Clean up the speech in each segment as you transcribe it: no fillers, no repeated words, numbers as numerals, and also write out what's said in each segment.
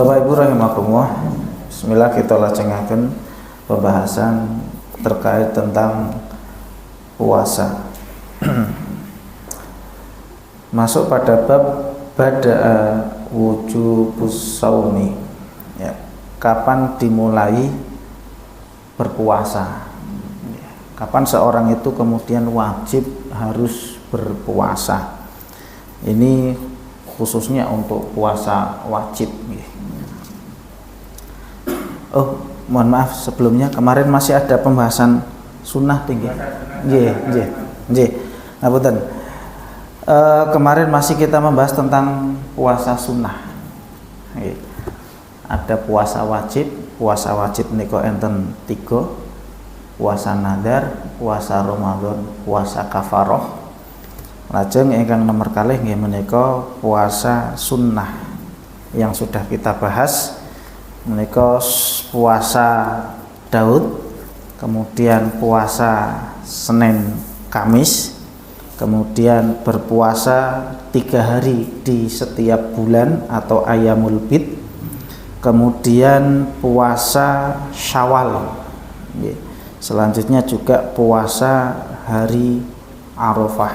Bapak Ibu rahimakumullah, bismillah kita lajengaken pembahasan terkait tentang puasa. Masuk pada bab bada'a wujubus shaumi. Ya, kapan dimulai berpuasa? Kapan seorang itu kemudian wajib harus berpuasa? Ini khususnya untuk puasa wajib. Oh, mohon maaf sebelumnya, kemarin masih ada pembahasan sunnah tinggi. Nggih. Ngapunten. Kemarin masih kita membahas tentang puasa sunnah. Nggih. Ada puasa wajib. Puasa wajib niku enten 3. Puasa nadar, puasa Ramadan, puasa kafaroh. Lajeng ingkang nomor kalih nggih menika puasa sunnah yang sudah kita bahas. Menika puasa Daud, kemudian puasa Senin Kamis, kemudian berpuasa 3 hari di setiap bulan atau Ayyamul Bid, kemudian puasa Syawal. Selanjutnya juga puasa hari Arafah.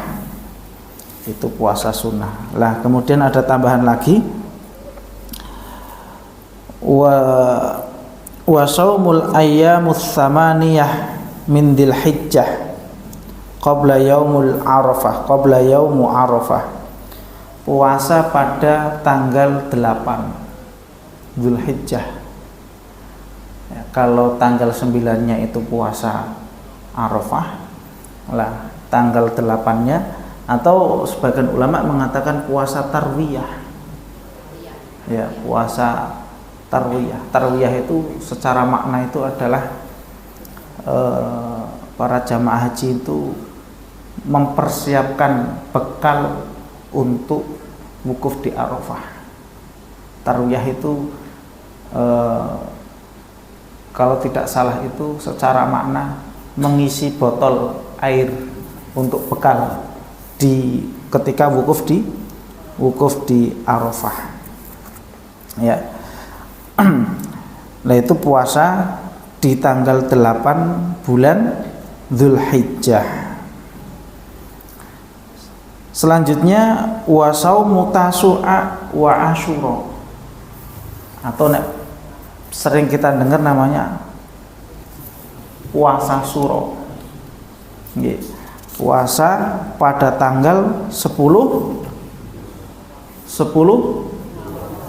Itu puasa sunnah. Lah kemudian ada tambahan lagi, wa shaumul ayyamus tsamaniyah min Dzulhijjah qabla yaumul Arafah, qabla yaumu Arafah. Puasa pada tanggal 8 Dzulhijjah. Ya, kalau tanggal 9-nya itu puasa Arafah. Lah tanggal 8-nya, atau sebagian ulama mengatakan puasa tarwiyah. Ya, puasa tarwiyah. Tarwiyah itu secara makna itu adalah para jamaah haji itu mempersiapkan bekal untuk wukuf di Arafah. Tarwiyah itu kalau tidak salah itu secara makna mengisi botol air untuk bekal ketika wukuf di Arafah. Ya. Nah itu puasa di tanggal 8 bulan Dzulhijjah. Selanjutnya wa shaumu tasu'a wa asyura, atau sering kita dengar namanya puasa suro. Puasa pada tanggal 10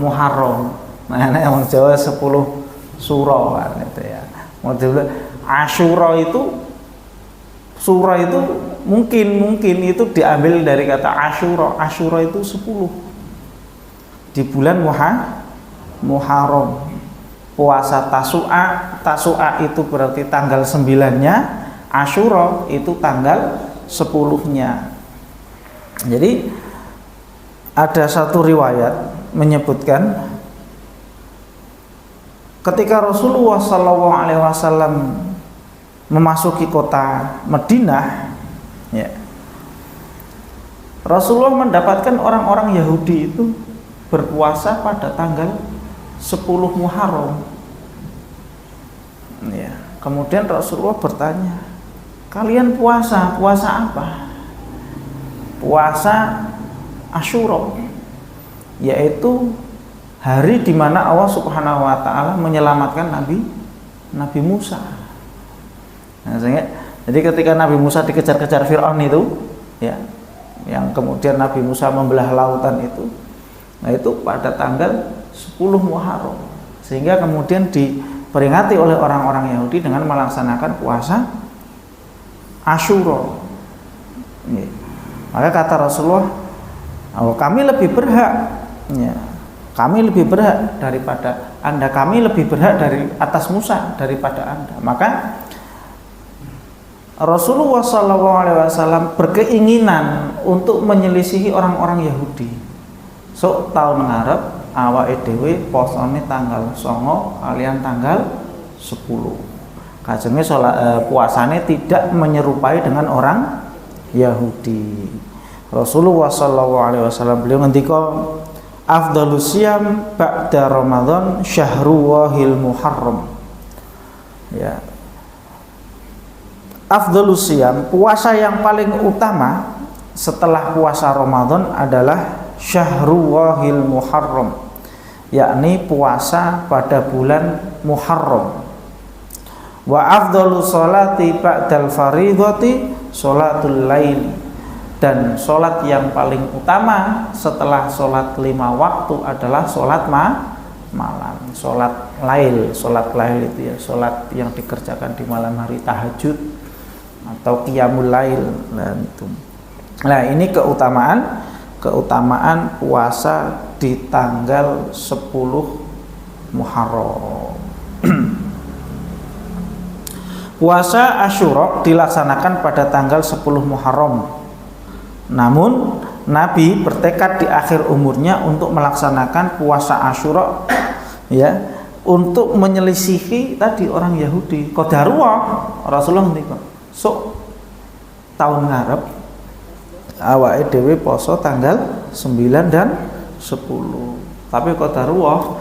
Muharram. Nah, ini yang Jawa 10 suro kan itu ya. Model Asyura itu, suro itu mungkin itu diambil dari kata Asyura. Asyura itu 10 di bulan Muharram. Puasa Tasu'a itu berarti tanggal 9-nya, Asyura itu tanggal 10-nya. Jadi ada satu riwayat menyebutkan ketika Rasulullah SAW memasuki kota Madinah, ya, Rasulullah mendapatkan orang-orang Yahudi itu berpuasa pada tanggal 10 Muharram. Ya, kemudian Rasulullah bertanya, kalian puasa apa? Puasa Asyura, yaitu hari di mana Allah Subhanahu wa taala menyelamatkan Nabi Musa. Nah, jadi ketika Nabi Musa dikejar-kejar Firaun itu, ya, yang kemudian Nabi Musa membelah lautan itu, nah itu pada tanggal 10 Muharram, sehingga kemudian diperingati oleh orang-orang Yahudi dengan melaksanakan puasa Asyura. Maka kata Rasulullah, kami lebih berhak, ya, kami lebih berhak daripada Anda, kami lebih berhak dari atas Musa daripada Anda. Maka Rasulullah SAW berkeinginan untuk menyelisihi orang-orang Yahudi. So tahun ngarep awake dhewe posone tanggal 9 kalian tanggal 10. Kajenge puasane tidak menyerupai dengan orang Yahudi. Rasulullah SAW beliau ngendika, afdhalus siyam ba'da Ramadan syahrullahil muharram. Ya. Afdhalus siyam, puasa yang paling utama setelah puasa Ramadan adalah syahrullahil muharram, yakni puasa pada bulan Muharram. Wa afdhalus sholati ba'dal faridhati sholatul laili, dan sholat yang paling utama setelah sholat 5 waktu adalah sholat malam, sholat lail. Sholat lail itu ya sholat yang dikerjakan di malam hari, tahajud atau qiyamul lail. Nah ini keutamaan puasa di tanggal 10 Muharram. Puasa Asyura dilaksanakan pada tanggal 10 Muharram. Namun Nabi bertekad di akhir umurnya untuk melaksanakan puasa Asyura, ya, untuk menyelisihi tadi orang Yahudi. Qadarullah, Rasulullah ngendika, sok tahun ngarep awake dhewe poso tanggal 9 dan 10. Tapi qadarullah,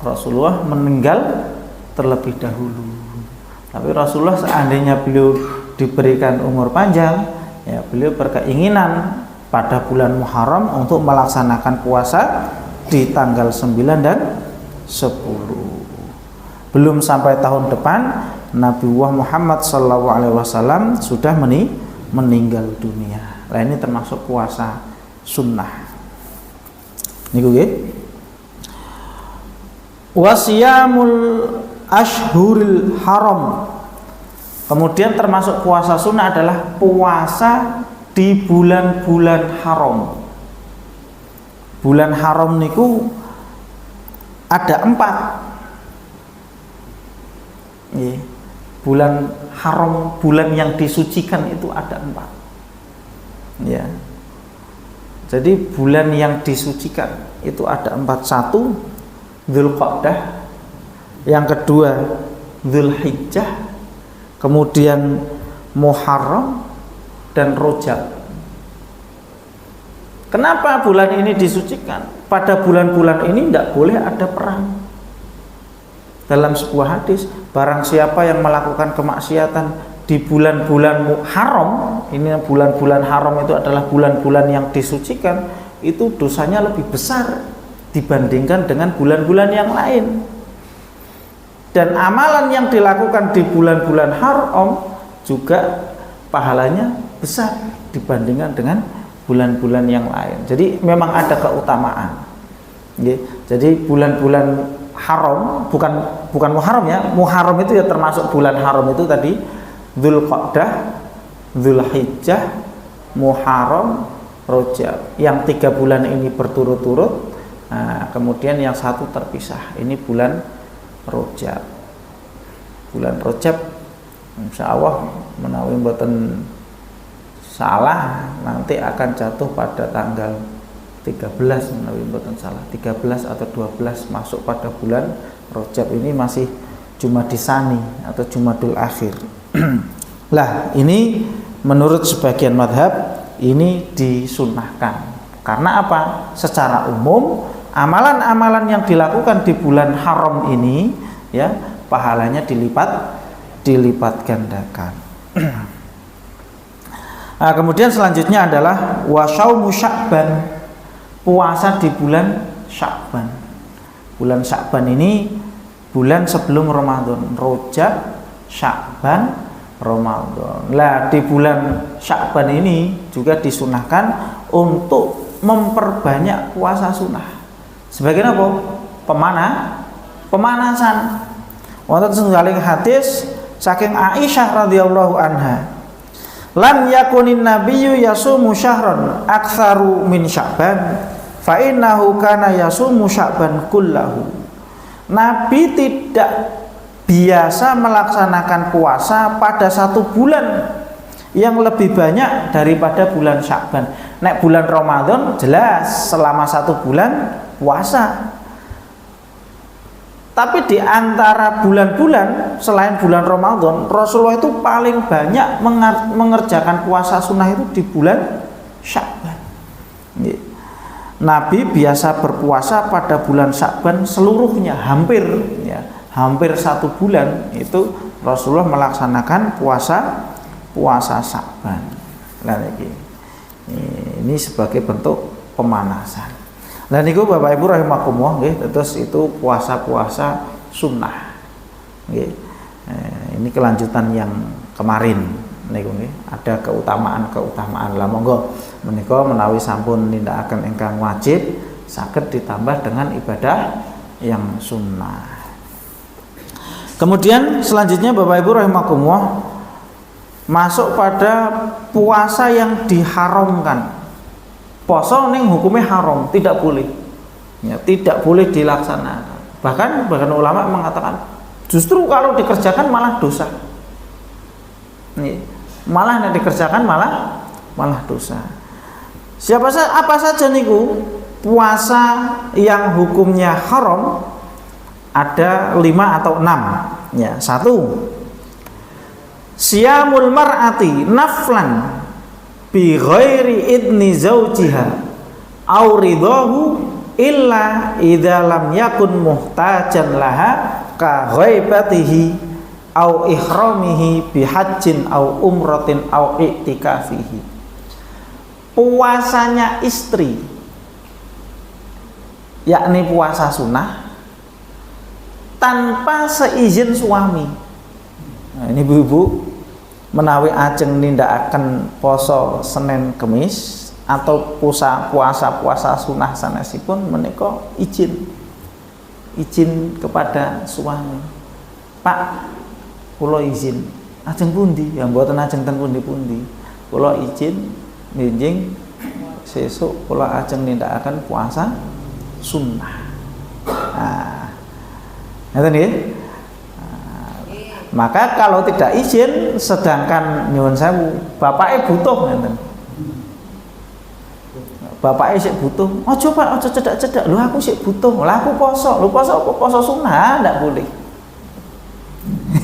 Rasulullah meninggal terlebih dahulu. Tapi Rasulullah seandainya beliau diberikan umur panjang, ya beliau berkeinginan pada bulan Muharram untuk melaksanakan puasa di tanggal 9 dan 10. Belum sampai tahun depan Nabiullah Muhammad SAW sudah meninggal dunia. Nah ini termasuk puasa sunnah. Niku nggih. Wasiyamul ashhuril haram. Kemudian termasuk puasa sunnah adalah puasa di bulan-bulan haram. Bulan haram niku ada 4. Bulan haram, bulan yang disucikan itu ada 4. Ya. Jadi bulan yang disucikan itu ada 4. 1 Dzulqa'dah, yang kedua Dzulhijjah, kemudian Muharram dan Rajab. Kenapa bulan ini disucikan? Pada bulan-bulan ini tidak boleh ada perang. Dalam sebuah hadis, barang siapa yang melakukan kemaksiatan di bulan-bulan haram, ini bulan-bulan haram itu adalah bulan-bulan yang disucikan, itu dosanya lebih besar dibandingkan dengan bulan-bulan yang lain. Dan amalan yang dilakukan di bulan-bulan haram juga pahalanya besar dibandingkan dengan bulan-bulan yang lain. Jadi memang ada keutamaan. Jadi bulan-bulan haram, bukan Muharram ya. Muharram itu ya termasuk bulan haram itu tadi, Dzulqa'dah, Dzulhijjah, Muharram, Rajab. Yang 3 bulan ini berturut-turut. Nah, kemudian yang 1 terpisah. Ini bulan Rajab. Bulan Rajab insya Allah menawi mboten salah nanti akan jatuh pada tanggal 13, menawi mboten salah 13 atau 12 masuk pada bulan Rajab. Ini masih Jumadil Tsani atau Jumadil Akhir. Lah ini menurut sebagian madhab ini disunnahkan. Karena apa? Secara umum amalan-amalan yang dilakukan di bulan haram ini, ya, pahalanya dilipat gandakan. Nah, kemudian selanjutnya adalah wasyaumu Sya'ban, puasa di bulan Sya'ban. Bulan Sya'ban ini bulan sebelum Ramadan, Rajab, Sya'ban, Ramadan. Lah di bulan Sya'ban ini juga disunahkan untuk memperbanyak puasa sunnah. Sebagai apa? Pemanasan. Wonten setunggaling hadis saking Aisyah radhiyallahu anha, lam yakunin nabiyyu yasumu syahran aktsaru min Sya'ban fa innahu kana yasumu Sya'ban kullahu. Nabi tidak biasa melaksanakan puasa pada 1 bulan yang lebih banyak daripada bulan Sya'ban. Nek bulan Ramadan jelas selama 1 bulan puasa. Tapi di antara bulan-bulan selain bulan Ramadan, Rasulullah itu paling banyak mengerjakan puasa sunnah itu di bulan Sya'ban. Nabi biasa berpuasa pada bulan Sya'ban seluruhnya, hampir 1 bulan itu Rasulullah melaksanakan puasa Sya'ban. Nah, ini sebagai bentuk pemanasan. Dan itu Bapak Ibu rahimakumullah nggih, terus itu puasa-puasa sunnah. Nggih. Ini kelanjutan yang kemarin niku nggih, ada keutamaan-keutamaan. Lah monggo menika menawi sampun nindakaken ingkang wajib saged ditambah dengan ibadah yang sunnah. Kemudian selanjutnya Bapak Ibu rahimakumullah masuk pada puasa yang diharamkan. Poso ning hukumnya haram, tidak boleh. Ya, tidak boleh dilaksanakan. Bahkan ulama mengatakan justru kalau dikerjakan malah dosa. Malah yang dikerjakan malah dosa. Apa saja niku puasa yang hukumnya haram ada 5 atau 6. Ya, 1. Siyamul mar'ati naflan bi ghairi idni zaujiha aw ridahu illa idza lam yakun muhtajan laha ka ghaibatihi aw ihramihi bi hajjin aw umratin aw i'tikafihi. Puasanya istri yakni puasa sunnah tanpa seizin suami. Nah, ini ibu-ibu menawi ajeng nindakaken poso Senin Kemis atau puasa sunnah sanesipun menika izin kepada suami. Pak, kula izin ajeng pundi? Ya mboten ajeng ten pundi-pundi. Kula izin njing sesuk kula ajeng nindakaken puasa sunnah. Nah, ngeten nggih. Maka kalau tidak izin, sedangkan nyuwun sewu, bapaknya butuh ngeten. Bapaknya sik butuh. Ojo Pak, ojo cedak-cedak. Lho aku sik butuh. Lah aku poso. Lho poso apa? Poso sunnah ndak boleh.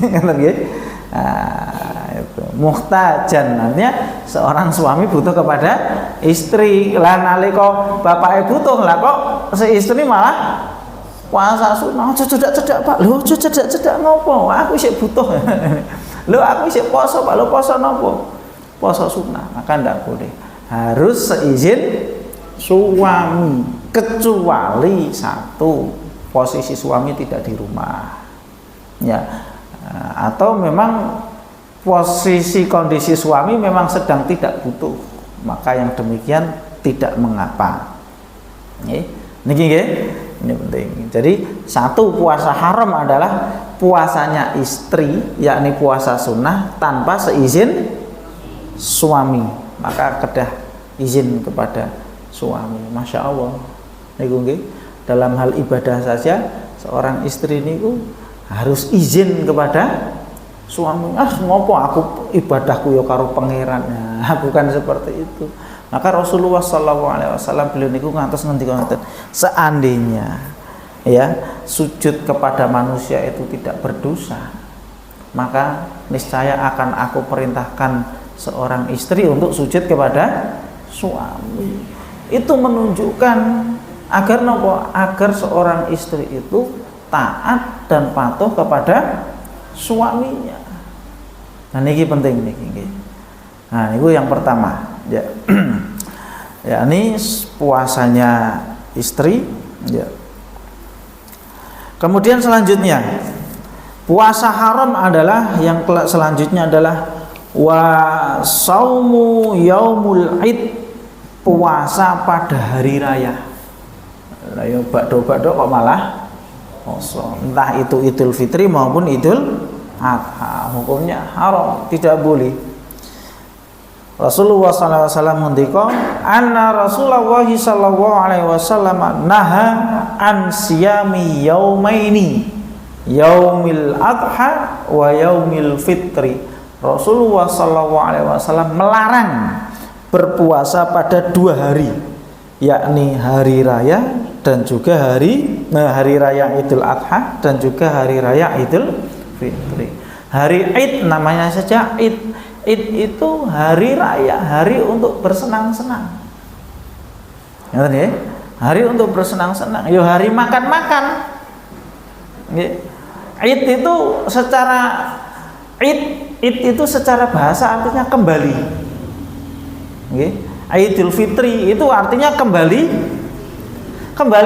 Ngeten nggih. Itu muhtajan, artinya seorang suami butuh kepada istri. Lah nalika bapaknya butuh, lah kok si istri malah puasa sunnah. Ojo cedak-cedak Pak. Lho ojo cedak-cedak ngopo? Aku isih butuh. Lho aku isih poso Pak. Lho poso nopo? Poso sunnah. Maka ndak boleh. Harus seizin suami, kecuali satu, posisi suami tidak di rumah. Ya. Atau memang posisi kondisi suami memang sedang tidak butuh. Maka yang demikian tidak mengapa. Nggih. Niki nggih. Ini penting. Jadi satu, puasa haram adalah puasanya istri, yakni puasa sunnah tanpa seizin suami. Maka kedah izin kepada suami. Masya Allah. Niku nggih. Dalam hal ibadah saja seorang istri niku harus izin kepada suami. Ngopo aku ibadahku ya karo pangeran. Nah, bukan seperti itu. Maka Rasulullah SAW beliau niku ngantos ngendika ngoten, seandainya ya sujud kepada manusia itu tidak berdosa, maka niscaya akan aku perintahkan seorang istri untuk sujud kepada suami. Itu menunjukkan agar nopo? Agar seorang istri itu taat dan patuh kepada suaminya. Nah niki penting niki. Nah itu yang pertama. Ya, ya ini puasanya istri. Ya. Kemudian selanjutnya puasa haram adalah yang selanjutnya adalah wa saumu yaumul id, puasa pada hari raya. Lah yo bakdo-bakdo kok malah poso. Entah itu Idul Fitri maupun Idul Adha, hukumnya haram, tidak boleh. Rasulullah SAW mendika anna Rasulullah SAW naha an siyami yaumaini yaumil adha wa yaumil fitri. Rasulullah SAW melarang berpuasa pada 2 hari, yakni hari raya dan juga hari raya Idul Adha dan juga hari raya Idul Fitri. Hari Id namanya saja Id. Id itu hari raya, hari untuk bersenang-senang. Ya, hari untuk bersenang-senang, ya hari makan-makan. Id itu secara itu secara bahasa artinya kembali. Idul Fitri itu artinya kembali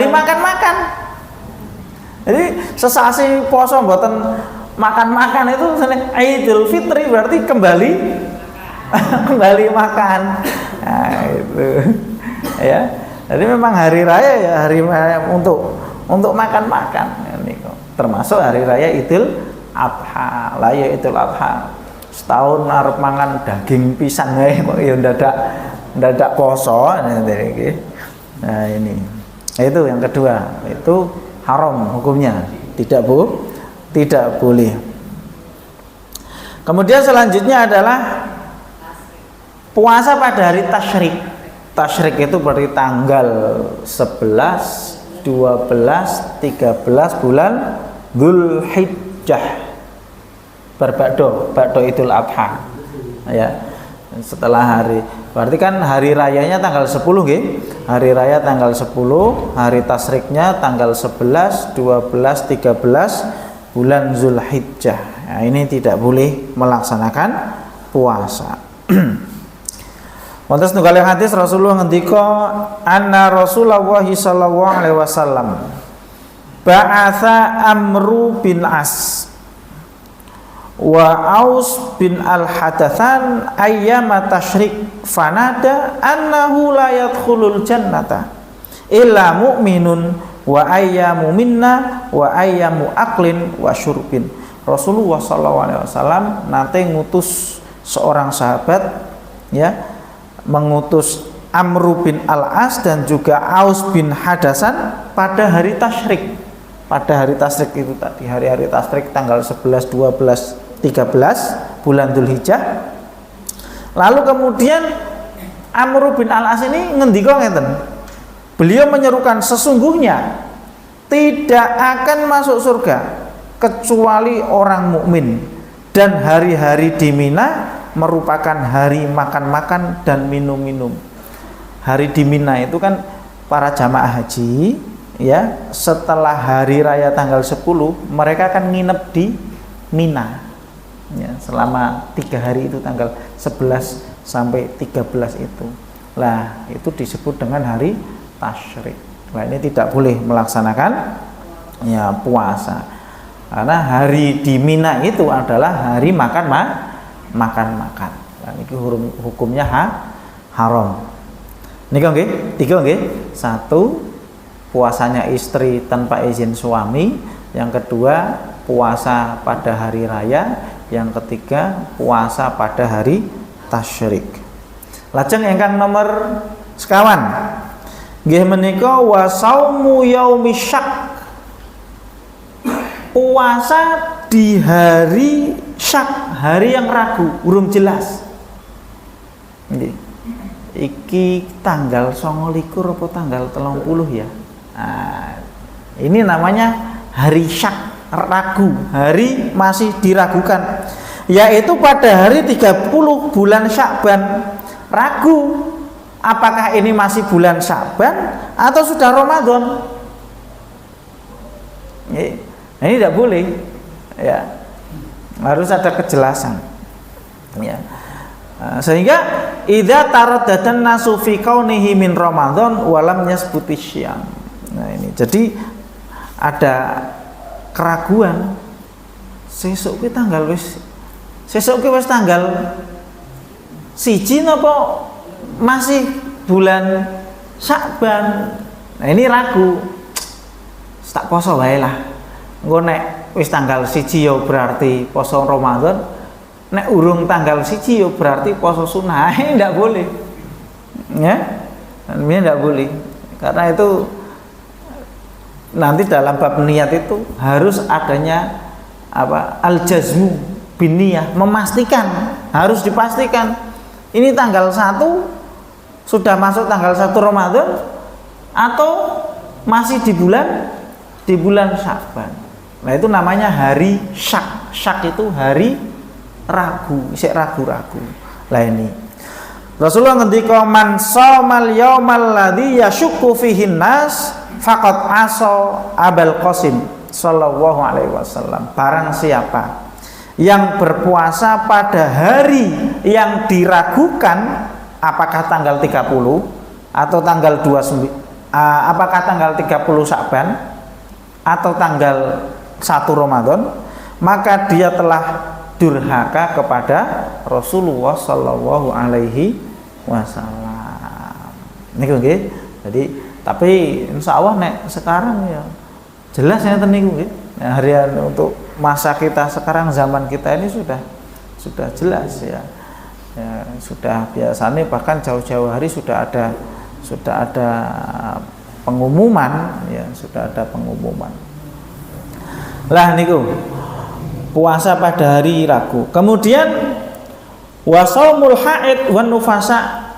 makan-makan. Jadi sesasi poso mboten makan-makan itu Idul Fitri berarti kembali makan. Nah, itu. Ya. Jadi memang hari raya ya hari untuk makan-makan. Ini termasuk hari raya Idul Adha. Lah ya Idul Adha. Setahun arep mangan daging pisang kok ya ndadak poso. Nah, ini. Itu yang kedua, itu haram hukumnya. Tidak boleh. Kemudian selanjutnya adalah puasa pada hari tasyrik. Tasyrik itu berarti tanggal 11, 12, 13 bulan Dzulhijjah. Bakdo Idul Adha. Ya. Setelah hari, berarti kan hari rayanya tanggal 10 nggih. Hari raya tanggal 10, hari tasriknya tanggal 11, 12, 13 bulan Dzulhijjah. Nah, ini tidak boleh melaksanakan puasa. Wonten setunggal hadis Rasulullah ngendika anna Rasulullah sallallahu alaihi wasallam ba'atha Amru bin As wa Aus bin Al-Hadathan ayyama tasyrik fanada annahu la yadkhulul jannata illa mu'minun wa ayyamu minna wa ayyamu aklin wa syurbin. Rasulullah SAW nanti ngutus seorang sahabat, ya, mengutus Amru bin Al-As dan juga Aus bin Hadasan pada hari tasyrik. Pada hari tasyrik itu tadi, hari-hari tasyrik tanggal 11, 12, 13 bulan Dzulhijjah. Lalu kemudian Amr bin Al-As ini ngendika ngeten. Beliau menyerukan sesungguhnya tidak akan masuk surga kecuali orang mukmin dan hari-hari di Mina merupakan hari makan-makan dan minum-minum. Hari di Mina itu kan para jamaah haji, ya, setelah hari raya tanggal 10 mereka akan nginep di Mina. Ya, selama 3 hari itu tanggal 11 sampai 13 itu. Lah, itu disebut dengan hari tasyrik. Nah, ini tidak boleh melaksanakan ya puasa. Karena hari di Mina itu adalah hari makan-makan. Nah, ini hukumnya haram. Niki nggih, 3 nggih. 1, puasanya istri tanpa izin suami. Yang kedua, puasa pada hari raya. Yang ketiga, puasa pada hari tasyrik. Lajeng ingkang nomor sekawan nggih menika wa saumu yaumi syak. Puasa di hari syak, hari yang ragu, urung jelas. Nggih. Iki tanggal 29 apa tanggal 30 ya. Nah, ini namanya hari syak, ragu, hari masih diragukan, yaitu pada hari 30 bulan Sya'ban. Ragu apakah ini masih bulan Sya'ban atau sudah Ramadan. Nah, ini tidak boleh, ya, harus ada kejelasan, ya. Sehingga idza taraddadan nasu fi kaunihi min Ramadan walam yasbuti syiyam. Nah, ini jadi ada keraguan, sesuk ki tanggal wis tanggal 1 napa masih bulan Sya'ban. Nah, ini ragu, tak poso wae lah. Engko nek wis tanggal 1 ya berarti poso Ramadan, nek urung tanggal 1 ya berarti poso sunah. Ini tidak boleh, ya, ini tidak boleh. Karena itu nanti dalam bab niat itu harus adanya apa, al-jazmu bin niyah, memastikan, harus dipastikan ini tanggal 1 sudah masuk tanggal 1 Ramadan atau masih di bulan Sya'ban. Nah, itu namanya hari syak. Syak itu hari ragu, isih ragu-ragu. Lah ini. Rasulullah ngendika man shamal yaumal ladzi yashukku fihin nas faqad asa Abul Qasim sallallahu alaihi wasallam. Barang siapa yang berpuasa pada hari yang diragukan apakah tanggal 30 atau tanggal 29, apakah tanggal 30 Sya'ban atau tanggal 1 Ramadan, maka dia telah durhaka kepada Rasulullah sallallahu alaihi wasallam. Niku nggih. Jadi tapi insya Allah nek sekarang ya jelas ya niku nggih. Harian untuk masa kita sekarang, zaman kita ini sudah jelas ya. Ya, sudah biasanya bahkan jauh-jauh hari sudah ada pengumuman ya, sudah ada pengumuman. Lah niku puasa pada hari ragu. Kemudian wasaumul haid wan nufasa.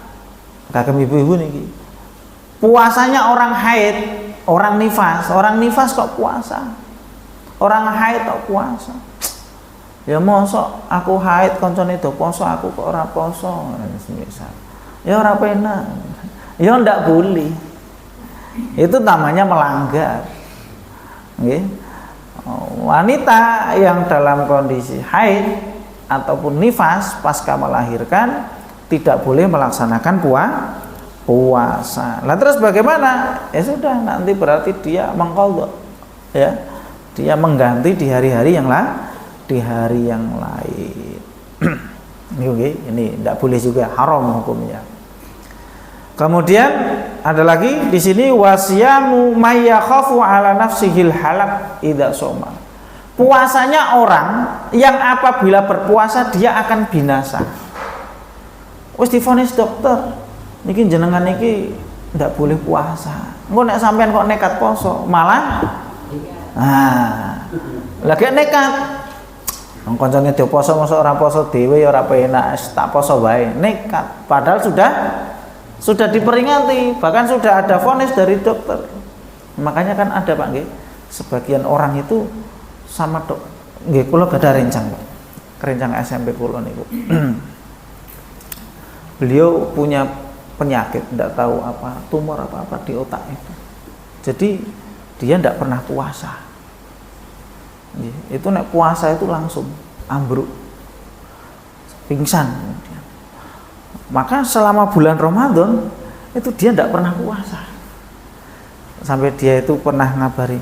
Kagem ibu-ibu niki. Puasanya orang haid, orang nifas kok puasa. Orang haid kok puasa. Ya mosok aku haid koncone do poso, aku kok ora poso. Semisal. Ya ora penak. Ya ndak boleh. Itu namanya melanggar. Nggih. Wanita yang dalam kondisi haid ataupun nifas pasca melahirkan tidak boleh melaksanakan puasa. Lah terus bagaimana? Ya sudah, nanti berarti dia mengqadha, ya. Dia mengganti di hari-hari yang lain. Ini tidak boleh juga, haram hukumnya. Kemudian ada lagi di sini wasyamu may yakhafu ala nafsihil halak idza soma. Puasanya orang yang apabila berpuasa dia akan binasa. Wis divonis dokter, niki jenengan niki ndak boleh puasa. Engko nek sampean kok nekat poso, malah lagi nekat. Wong kancane do poso mosok ora poso dhewe ya ora penak, tak poso wae. Nekat padahal sudah diperingati, bahkan sudah ada vonis dari dokter. Makanya kan ada Pak nggih, sebagian orang itu sama dok. Nggih, kula gadah rencang Pak. Rencang SMP kula niku. Beliau punya penyakit, tidak tahu apa, tumor apa di otak itu. Jadi dia tidak pernah puasa. Itu nek puasa itu langsung ambruk, pingsan. Maka selama bulan Ramadan itu dia tidak pernah puasa. Sampai dia itu pernah ngabari,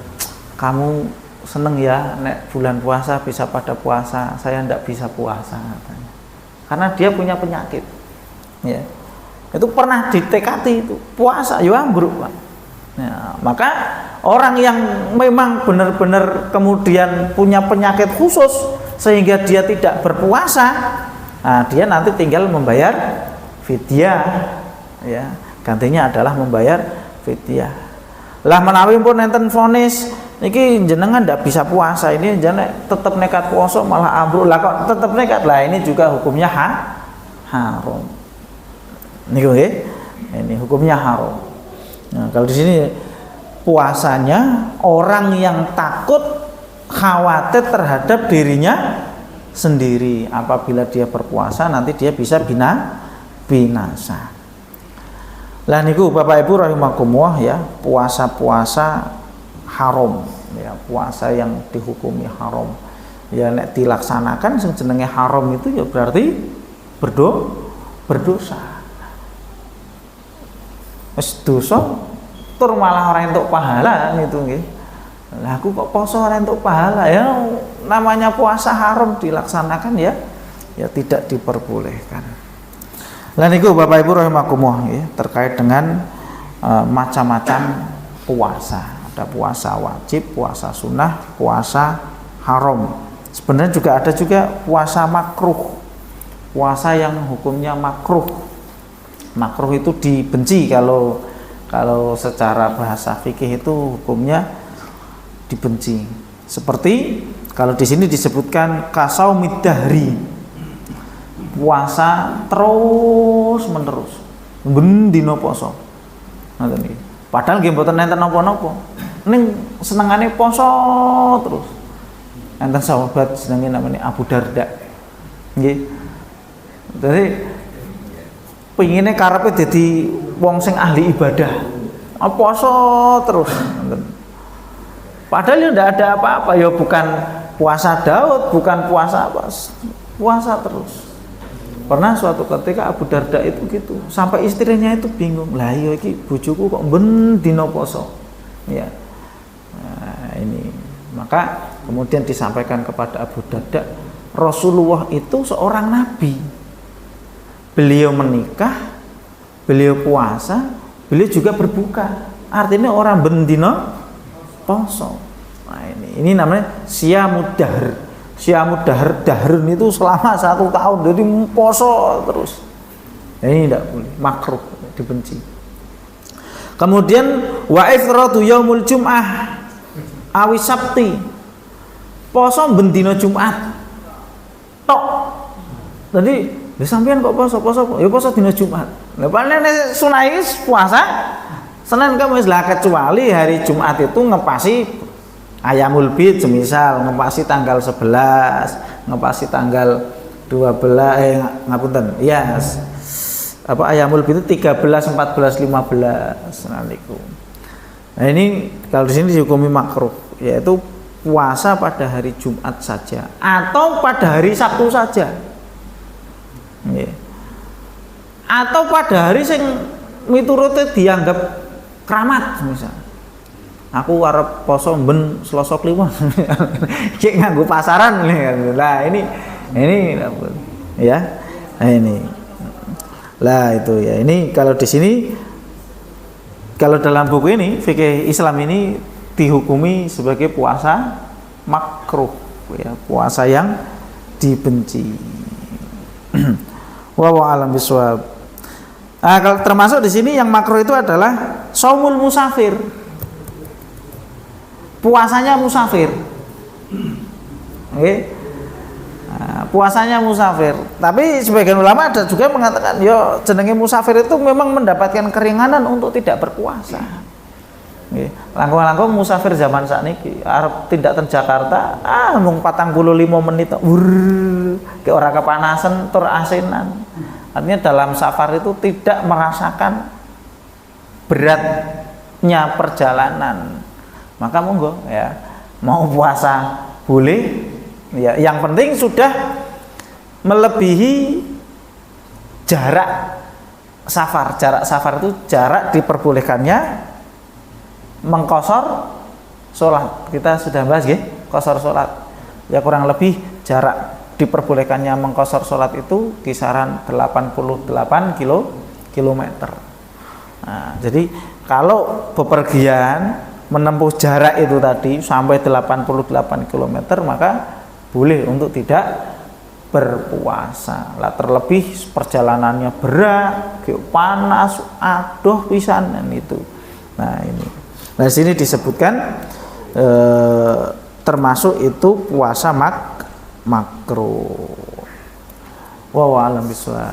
kamu seneng ya nek bulan puasa bisa pada puasa, saya tidak bisa puasa katanya. Karena dia punya penyakit. Ya. Itu pernah ditekati itu puasa ya ambruk Pak. Ya, maka orang yang memang benar-benar kemudian punya penyakit khusus sehingga dia tidak berpuasa, nah dia nanti tinggal membayar fidyah, ya, gantinya adalah membayar fidyah. Lah menawi pun enten vonis niki jenengan ndak bisa puasa, ini jenengan tetap nekat puasa malah ambruk, lah kok tetap nekat, lah ini juga hukumnya haram. Niku nggih, ini hukumnya haram. Nah, kalau di sini puasanya orang yang takut khawatir terhadap dirinya sendiri, apabila dia berpuasa nanti dia bisa binasa. Lah niku Bapak Ibu rahimakumullah ya, puasa-puasa haram ya, puasa yang dihukumi haram. Ya nek dilaksanakan sing jenenge haram itu ya berarti berdosa. Wis dosa tur malah ora entuk pahala itu nggih. Lah aku kok poso ora entuk pahala, ya namanya puasa haram dilaksanakan ya tidak diperbolehkan. Lah niku Bapak Ibu rahimakumullah ya, terkait dengan macam-macam puasa. Ada puasa wajib, puasa sunnah, puasa haram. Sebenarnya juga ada puasa makruh. Puasa yang hukumnya makruh. Makruh itu dibenci, kalau secara bahasa fikih itu hukumnya dibenci. Seperti kalau di sini disebutkan kasaumid dahri, puasa terus menerus, ben dina poso. Ngoten iki. Padahal nggih mboten enten napa-napa. Ning senengane poso terus. Enten sahabat jenenge namanya Abu Darda. Nggih. Jadi Pengine karepe dadi wong sing ahli ibadah. Poso terus. Padahal ya ndak ada apa-apa, ya bukan puasa Daud, bukan puasa apa. Puasa terus. Pernah suatu ketika Abu Darda itu gitu, sampai istrinya itu bingung. Lah iya iki bojoku kok ben dina poso. Ya. Nah, ini. Maka kemudian disampaikan kepada Abu Darda, Rasulullah itu seorang nabi. Beliau menikah, beliau puasa, beliau juga berbuka. Artinya orang bendino poso. Nah ini namanya siyamud dahr. Siyamud dahrun itu selama 1 tahun, jadi poso terus. Ini tidak boleh, makruh, dibenci. Kemudian wa ifradu yaumul jum'ah awi sabti. Poso bendino Jumat. Tok. Jadi sampean kok poso? Ya poso dina Jumat. Lah paling nek sunah puasa Senin Kamis lah, kecuali hari Jumat itu ngepasi Ayamul Bid, semisal ngepasi tanggal 11, ngepasi tanggal 12 ngapunten. Iya. Apa Ayamul Bid itu 13, 14, 15 naliku. Nah ini kalau di sini dihukumi makruh, yaitu puasa pada hari Jumat saja atau pada hari Sabtu saja. Atau pada hari sing miturute dianggap keramat, misal aku arep poso ben Selasa Kliwon iki nganggo pasaran. Nah ini ya. Nah ini lah itu ya. Ini kalau di sini, kalau dalam buku ini fikih Islam ini dihukumi sebagai puasa makruh, ya, puasa yang dibenci. Wallahu a'lam bishawab. Nah, kalau termasuk di sini yang makruh itu adalah shaumul musafir. Puasanya musafir. Oke. Nah, puasanya musafir. Tapi sebagian ulama ada juga mengatakan, yo jenenge musafir itu memang mendapatkan keringanan untuk tidak berpuasa. Langkung-langkung musafir zaman sakniki arep tindak teng Jakarta, mung 45 menit ke ora kepanasan tur asinan. Artinya dalam safar itu tidak merasakan beratnya perjalanan. Maka monggo ya, mau puasa boleh ya, yang penting sudah melebihi jarak safar. Jarak safar itu jarak diperbolehkannya mengqashar sholat. Kita sudah bahas ya, qashar sholat. Ya kurang lebih jarak diperbolehkannya mengqashar sholat itu kisaran 88 kilometer. Nah, jadi kalau bepergian menempuh jarak itu tadi sampai 88 kilometer, maka boleh untuk tidak berpuasa. Lah terlebih perjalanannya berat, panas, aduh pisan itu. Nah ini. Nah sini disebutkan termasuk itu puasa makruh. Wallahu a'lam bishawab.